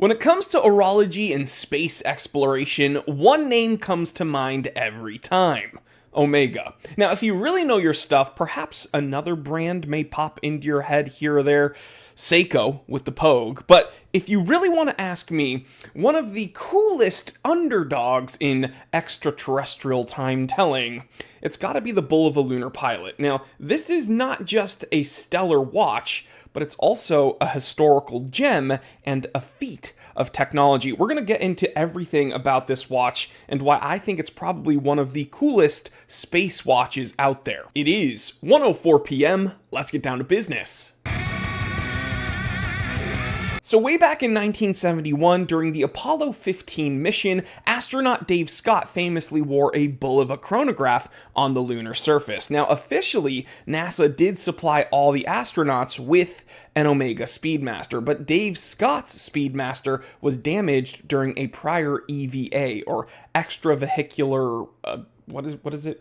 When it comes to orology and space exploration, one name comes to mind every time. Omega. Now, if you really know your stuff, perhaps another brand may pop into your head here or there. Seiko with the Pogue. But if you really want to ask me, one of the coolest underdogs in extraterrestrial time telling, it's got to be the Bulova Lunar Pilot. Now, this is not just a stellar watch, but it's also a historical gem and a feat of technology. We're going to get into everything about this watch and why I think it's probably one of the coolest space watches out there. It is 1:04 p.m. Let's get down to business. So way back in 1971, during the Apollo 15 mission, astronaut Dave Scott famously wore a Bulova chronograph on the lunar surface. Now, officially, NASA did supply all the astronauts with an Omega Speedmaster, but Dave Scott's Speedmaster was damaged during a prior EVA, or extravehicular,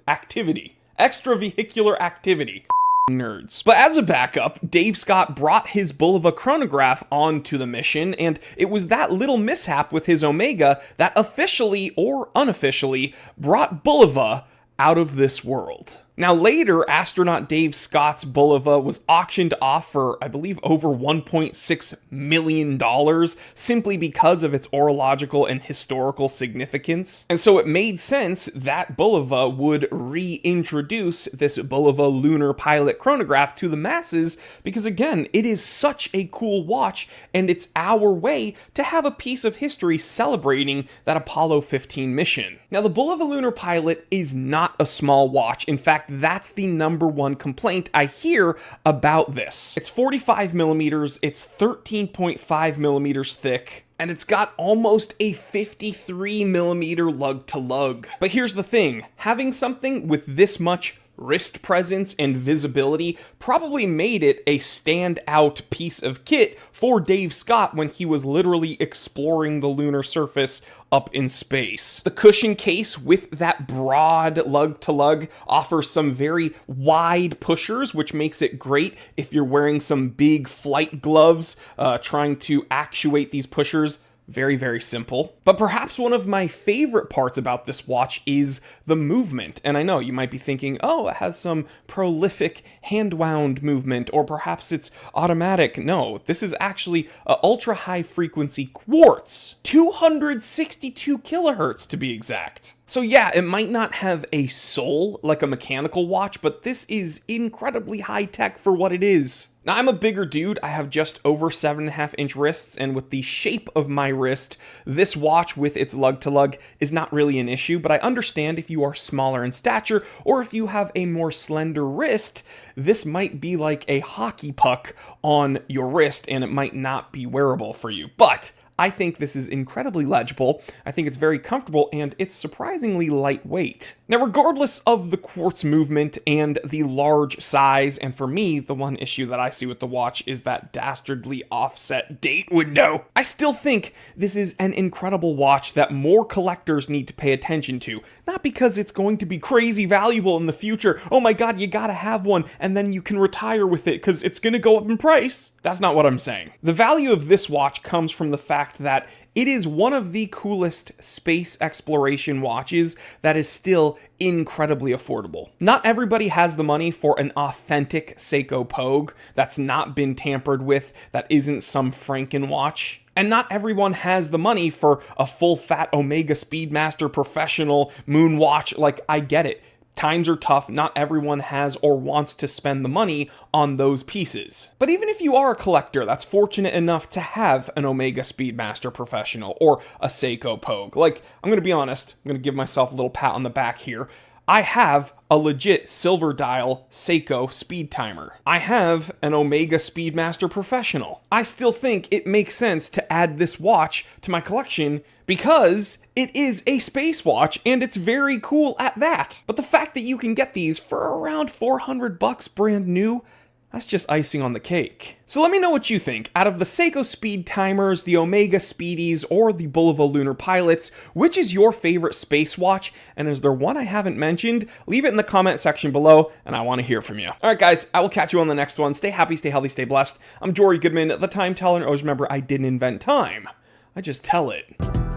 activity. Extravehicular activity. Nerds. But as a backup, Dave Scott brought his Bulova chronograph onto the mission, and it was that little mishap with his Omega that officially or unofficially brought Bulova out of this world. Now later, astronaut Dave Scott's Bulova was auctioned off for, I believe, over $1.6 million, simply because of its orological and historical significance. And so it made sense that Bulova would reintroduce this Bulova Lunar Pilot chronograph to the masses, because again, it is such a cool watch, and it's our way to have a piece of history celebrating that Apollo 15 mission. Now the Bulova Lunar Pilot is not a small watch. In fact, that's the number one complaint I hear about this. It's 45 millimeters, it's 13.5 millimeters thick, and it's got almost a 53 millimeter lug to lug. But here's the thing, having something with this much wrist presence and visibility probably made it a standout piece of kit for Dave Scott when he was literally exploring the lunar surface up in space. The cushion case with that broad lug to lug offers some very wide pushers, which makes it great if you're wearing some big flight gloves trying to actuate these pushers. Very, very simple. But perhaps one of my favorite parts about this watch is the movement. And I know you might be thinking, oh, it has some prolific hand-wound movement, or perhaps it's automatic. No, this is actually ultra high frequency quartz. 262 kilohertz to be exact. So yeah, it might not have a soul like a mechanical watch, but this is incredibly high tech for what it is. Now, I'm a bigger dude. I have just over 7.5-inch wrists, and with the shape of my wrist, this watch with its lug-to-lug is not really an issue, but I understand if you are smaller in stature, or if you have a more slender wrist, this might be like a hockey puck on your wrist, and it might not be wearable for you. But I think this is incredibly legible, I think it's very comfortable, and it's surprisingly lightweight. Now, regardless of the quartz movement and the large size, and for me, the one issue that I see with the watch is that dastardly offset date window, I still think this is an incredible watch that more collectors need to pay attention to. Not because it's going to be crazy valuable in the future, oh my god, you gotta have one, and then you can retire with it because it's gonna go up in price. That's not what I'm saying. The value of this watch comes from the fact that it is one of the coolest space exploration watches that is still incredibly affordable. Not everybody has the money for an authentic Seiko Pogue that's not been tampered with, that isn't some Franken watch. And not everyone has the money for a full-fat Omega Speedmaster professional moon watch. Like, I get it. Times are tough, not everyone has or wants to spend the money on those pieces. But even if you are a collector that's fortunate enough to have an Omega Speedmaster Professional or a Seiko Pogue, like, I'm gonna be honest, I'm gonna give myself a little pat on the back here. I have a legit silver dial Seiko speed timer. I have an Omega Speedmaster Professional. I still think it makes sense to add this watch to my collection because it is a space watch and it's very cool at that. But the fact that you can get these for around $400 brand new, that's just icing on the cake. So let me know what you think. Out of the Seiko Speed Timers, the Omega Speedies, or the Bulova Lunar Pilots, which is your favorite space watch? And is there one I haven't mentioned? Leave it in the comment section below, and I want to hear from you. Alright guys, I will catch you on the next one. Stay happy, stay healthy, stay blessed. I'm Jory Goodman, the Time Teller, and always remember, I didn't invent time. I just tell it.